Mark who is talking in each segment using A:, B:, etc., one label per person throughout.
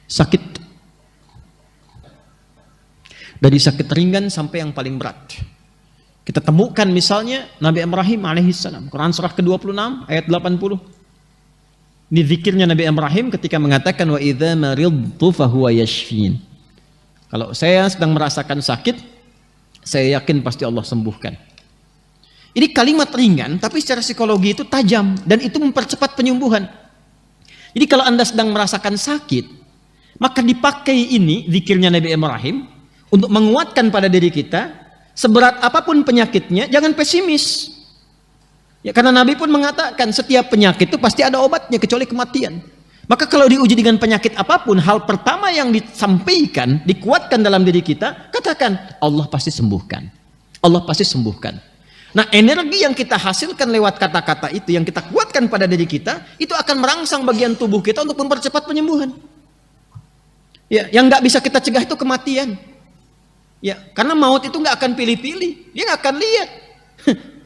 A: sakit. Dari sakit ringan sampai yang paling berat. Kita temukan misalnya Nabi Ibrahim alaihissalam, Quran surah ke-26 ayat 80. Ini zikirnya Nabi Ibrahim ketika mengatakan wa idza maridtu fahuwa yashfin. Kalau saya sedang merasakan sakit, saya yakin pasti Allah sembuhkan. Ini kalimat ringan tapi secara psikologi itu tajam dan itu mempercepat penyembuhan. Jadi kalau Anda sedang merasakan sakit, maka dipakai ini zikirnya Nabi Ibrahim untuk menguatkan pada diri kita, seberat apapun penyakitnya, jangan pesimis. Ya, karena Nabi pun mengatakan setiap penyakit itu pasti ada obatnya kecuali kematian. Maka kalau diuji dengan penyakit apapun, hal pertama yang disampaikan, dikuatkan dalam diri kita, katakan Allah pasti sembuhkan. Allah pasti sembuhkan. Nah, energi yang kita hasilkan lewat kata-kata itu, yang kita kuatkan pada diri kita, itu akan merangsang bagian tubuh kita untuk mempercepat penyembuhan. Ya, yang nggak bisa kita cegah itu kematian. Ya, karena maut itu nggak akan pilih-pilih, dia nggak akan lihat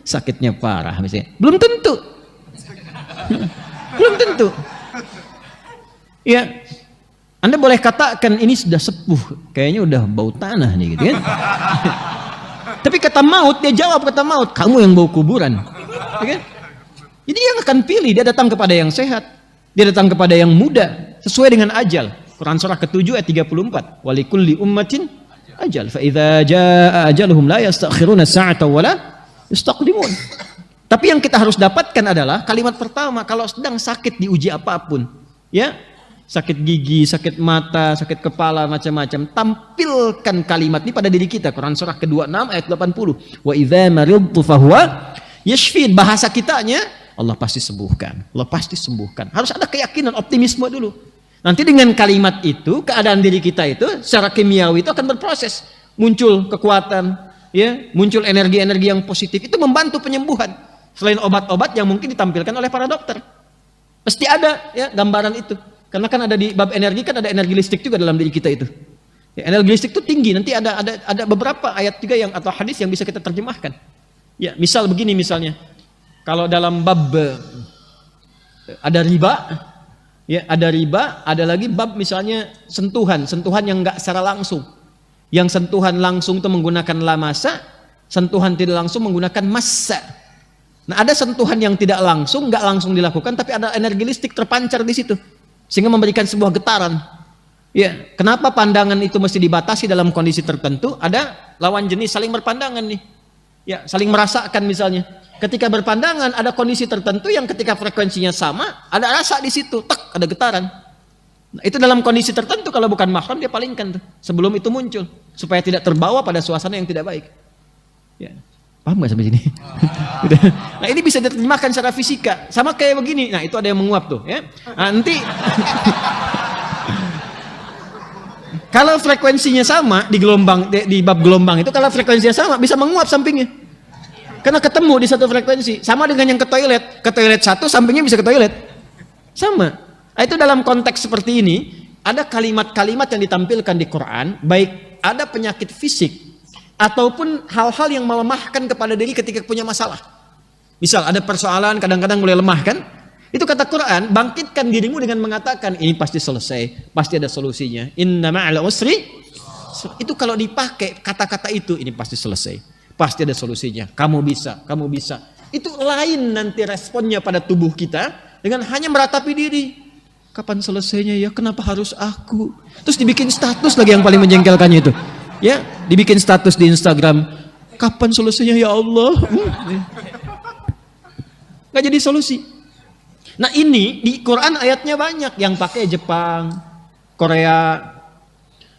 A: sakitnya parah misalnya, belum tentu, belum tentu. Ya, Anda boleh katakan ini sudah sepuh, kayaknya udah bau tanah nih, gitu kan? Tapi kata maut, dia jawab kata maut, kamu yang bau kuburan, ya kan? Jadi dia akan pilih, dia datang kepada yang sehat, dia datang kepada yang muda, sesuai dengan ajal. Quran surah ke-7 ayat 34, walikulli ummatin ajal fa idza jaa ajaluhum la yastakhiruna sa'atan wala yastaqdimun. Tapi yang kita harus dapatkan adalah kalimat pertama, kalau sedang sakit diuji apapun, ya, sakit gigi, sakit mata, sakit kepala, macam-macam, tampilkan kalimat ini pada diri kita. Quran surah ke-26 ayat 80, wa idza maridtu fahuwa yashfin. Bahasa kitanya Allah pasti sembuhkan, Allah pasti sembuhkan. Harus ada keyakinan, optimisme dulu. Nanti dengan kalimat itu, keadaan diri kita itu secara kimiawi itu akan berproses, muncul kekuatan, ya, muncul energi-energi yang positif, itu membantu penyembuhan. Selain obat-obat yang mungkin ditampilkan oleh para dokter, pasti ada ya gambaran itu. Karena kan ada di bab energi, kan ada energi listrik juga dalam diri kita itu. Ya, energi listrik itu tinggi. Nanti ada beberapa ayat juga yang atau hadis yang bisa kita terjemahkan. Ya, misal begini misalnya, kalau dalam bab ada riba. Ya, ada riba, ada lagi bab misalnya sentuhan yang enggak secara langsung. Yang sentuhan langsung itu menggunakan lamasa, sentuhan tidak langsung menggunakan massa. Nah, ada sentuhan yang tidak langsung, enggak langsung dilakukan, tapi ada energi listrik terpancar di situ, sehingga memberikan sebuah getaran. Ya, kenapa pandangan itu mesti dibatasi dalam kondisi tertentu? Ada lawan jenis saling berpandangan nih. Ya, saling merasakan misalnya. Ketika berpandangan ada kondisi tertentu yang ketika frekuensinya sama, ada rasa di situ, tak ada getaran. Nah, itu dalam kondisi tertentu kalau bukan mahram dia palingkan tuh, sebelum itu muncul supaya tidak terbawa pada suasana yang tidak baik. Ya. Paham nggak sampai sini? Nah, ini bisa diterjemahkan secara fisika. Sama kayak begini. Nah, itu ada yang menguap tuh, ya. Nah, nanti kalau frekuensinya sama di gelombang di bab gelombang itu, kalau frekuensinya sama bisa menguap sampingnya. Karena ketemu di satu frekuensi, sama dengan yang ke toilet satu, sampingnya bisa ke toilet, sama. Nah, itu dalam konteks seperti ini, ada kalimat-kalimat yang ditampilkan di Quran, baik ada penyakit fisik, ataupun hal-hal yang melemahkan kepada diri ketika punya masalah. Misal ada persoalan, kadang-kadang mulai lemah kan, itu kata Quran, bangkitkan dirimu dengan mengatakan, ini pasti selesai, pasti ada solusinya. Inna ma'al usri, itu kalau dipakai kata-kata itu, ini pasti selesai. Pasti ada solusinya, kamu bisa, kamu bisa. Itu lain nanti responnya pada tubuh kita dengan hanya meratapi diri. Kapan selesainya ya? Kenapa harus aku? Terus dibikin status lagi yang paling menjengkelkannya itu. Ya, dibikin status di Instagram. Kapan selesainya ya Allah? Nggak jadi solusi. Nah, ini di Quran ayatnya banyak yang pakai Jepang, Korea.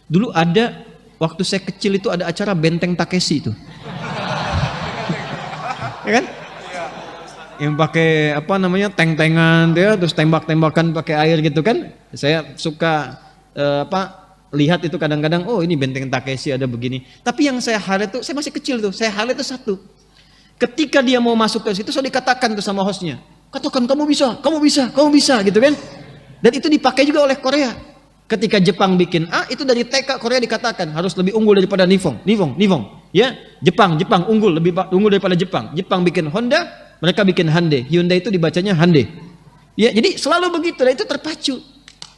A: Dulu ada, waktu saya kecil itu ada acara Benteng Takeshi itu. Ya kan? Yang pakai apa namanya, tank-tankan ya, terus tembak-tembakan pakai air gitu kan. Saya suka lihat itu kadang-kadang, oh ini Benteng Takeshi ada begini. Tapi yang saya highlight tuh, saya masih kecil tuh, saya highlight itu satu. Ketika dia mau masuk ke situ, saya dikatakan tuh sama hostnya, katakan kamu bisa, kamu bisa, kamu bisa gitu kan. Dan itu dipakai juga oleh Korea. Ketika Jepang bikin A, itu dari TK Korea dikatakan harus lebih unggul daripada Nihon. Ya, Jepang unggul, lebih unggul daripada Jepang. Jepang bikin Honda, mereka bikin Hyundai. Hyundai itu dibacanya Hyundai. Ya, jadi selalu begitu, dan itu terpacu.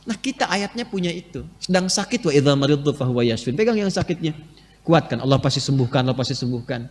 A: Nah kita ayatnya punya itu. Sedang sakit wa idza maridtu fahuwa yashfin. Pegang yang sakitnya. Kuatkan, Allah pasti sembuhkan, Allah pasti sembuhkan.